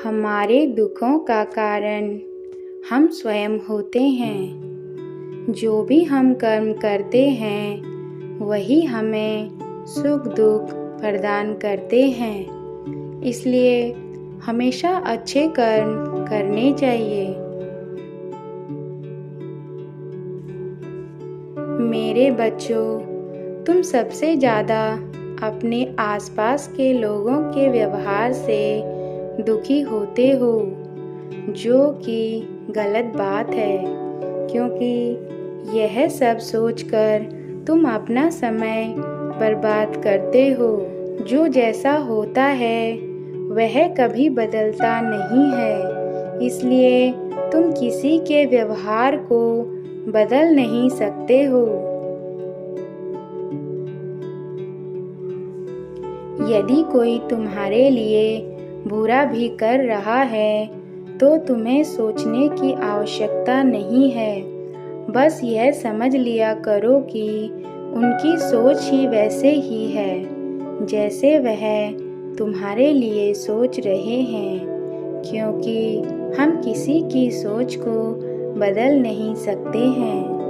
हमारे दुखों का कारण हम स्वयं होते हैं। जो भी हम कर्म करते हैं वही हमें सुख दुख प्रदान करते हैं। इसलिए हमेशा अच्छे कर्म करने चाहिए। मेरे बच्चों, तुम सबसे ज़्यादा अपने आसपास के लोगों के व्यवहार से दुखी होते हो, जो कि गलत बात है, क्योंकि यह सब सोचकर तुम अपना समय बर्बाद करते हो। जो जैसा होता है वह कभी बदलता नहीं है, इसलिए तुम किसी के व्यवहार को बदल नहीं सकते हो। यदि कोई तुम्हारे लिए बुरा भी कर रहा है तो तुम्हें सोचने की आवश्यकता नहीं है। बस यह समझ लिया करो कि उनकी सोच ही वैसे ही है जैसे वह तुम्हारे लिए सोच रहे हैं, क्योंकि हम किसी की सोच को बदल नहीं सकते हैं।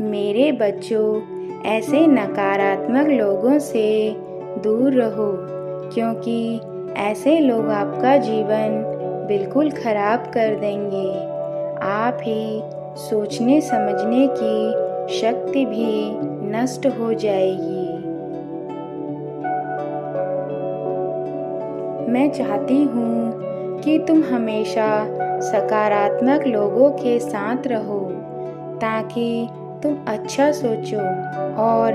मेरे बच्चों, ऐसे नकारात्मक लोगों से दूर रहो, क्योंकि ऐसे लोग आपका जीवन बिल्कुल खराब कर देंगे। आप ही सोचने समझने की शक्ति भी नष्ट हो जाएगी। मैं चाहती हूँ कि तुम हमेशा सकारात्मक लोगों के साथ रहो, ताकि तुम अच्छा सोचो और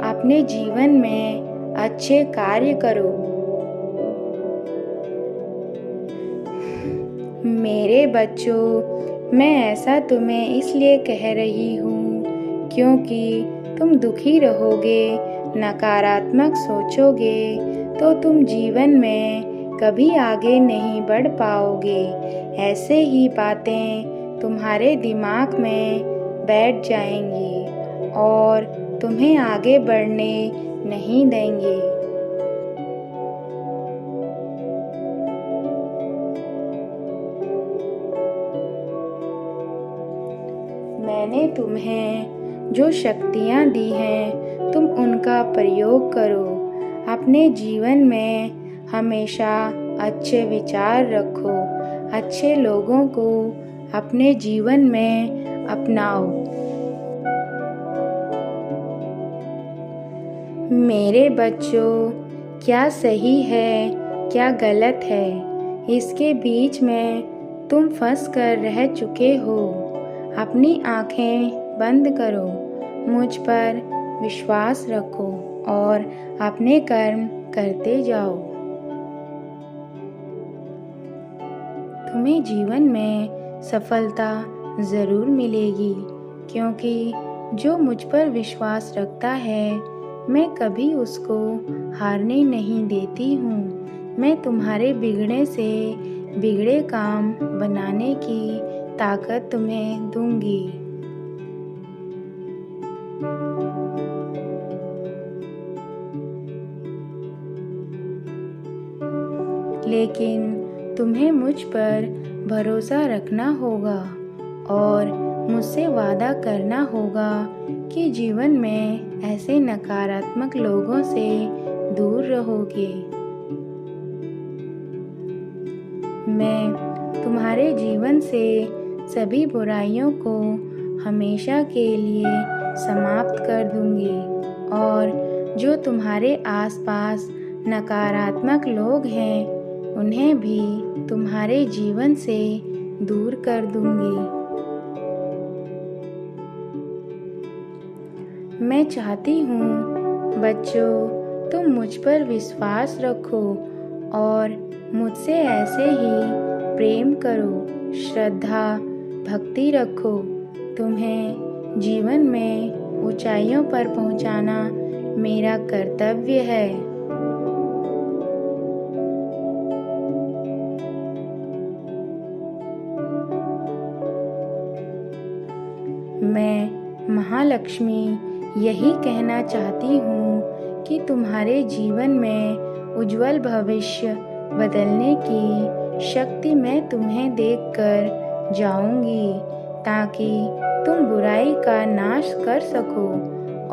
अपने जीवन में अच्छे कार्य करो। मेरे बच्चों, मैं ऐसा तुम्हें इसलिए कह रही हूँ क्योंकि तुम दुखी रहोगे, नकारात्मक सोचोगे तो तुम जीवन में कभी आगे नहीं बढ़ पाओगे। ऐसे ही बातें तुम्हारे दिमाग में बैठ जाएंगी और तुम्हें आगे बढ़ने नहीं देंगे। मैंने तुम्हें जो शक्तियाँ दी हैं, तुम उनका प्रयोग करो। अपने जीवन में हमेशा अच्छे विचार रखो, अच्छे लोगों को अपने जीवन में अपनाओ। मेरे बच्चों, क्या सही है क्या गलत है, इसके बीच में तुम फंस कर रह चुके हो। अपनी आंखें बंद करो, मुझ पर विश्वास रखो और अपने कर्म करते जाओ। तुम्हें जीवन में सफलता ज़रूर मिलेगी, क्योंकि जो मुझ पर विश्वास रखता है मैं कभी उसको हारने नहीं देती हूँ। मैं तुम्हारे बिगड़े से बिगड़े काम बनाने की ताकत तुम्हें दूंगी। लेकिन तुम्हें मुझ पर भरोसा रखना होगा और मुझसे वादा करना होगा कि जीवन में ऐसे नकारात्मक लोगों से दूर रहोगे। मैं तुम्हारे जीवन से सभी बुराइयों को हमेशा के लिए समाप्त कर दूंगी और जो तुम्हारे आसपास नकारात्मक लोग हैं उन्हें भी तुम्हारे जीवन से दूर कर दूंगी। मैं चाहती हूँ बच्चों, तुम मुझ पर विश्वास रखो और मुझसे ऐसे ही प्रेम करो, श्रद्धा भक्ति रखो। तुम्हें जीवन में ऊंचाइयों पर पहुंचाना मेरा कर्तव्य है। मैं महालक्ष्मी यही कहना चाहती हूँ कि तुम्हारे जीवन में उज्जवल भविष्य बदलने की शक्ति मैं तुम्हें देकर जाऊंगी, ताकि तुम बुराई का नाश कर सको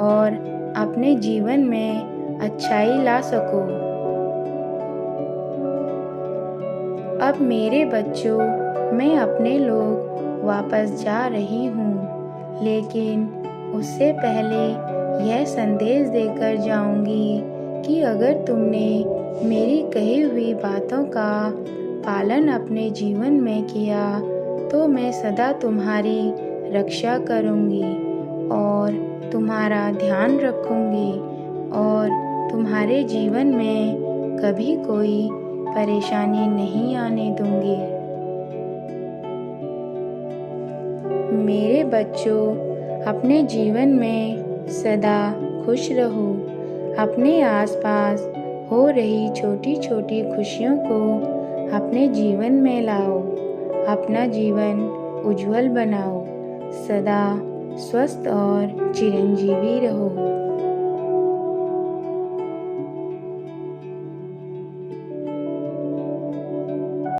और अपने जीवन में अच्छाई ला सको। अब मेरे बच्चों, मैं अपने लोग वापस जा रही हूँ, लेकिन उससे पहले यह संदेश देकर जाऊंगी कि अगर तुमने मेरी कही हुई बातों का पालन अपने जीवन में किया तो मैं सदा तुम्हारी रक्षा करूंगी और तुम्हारा ध्यान रखूंगी और तुम्हारे जीवन में कभी कोई परेशानी नहीं आने दूंगी। मेरे बच्चों, अपने जीवन में सदा खुश रहो। अपने आसपास हो रही छोटी छोटी खुशियों को अपने जीवन में लाओ। अपना जीवन उज्जवल बनाओ। सदा स्वस्थ और चिरंजीवी रहो।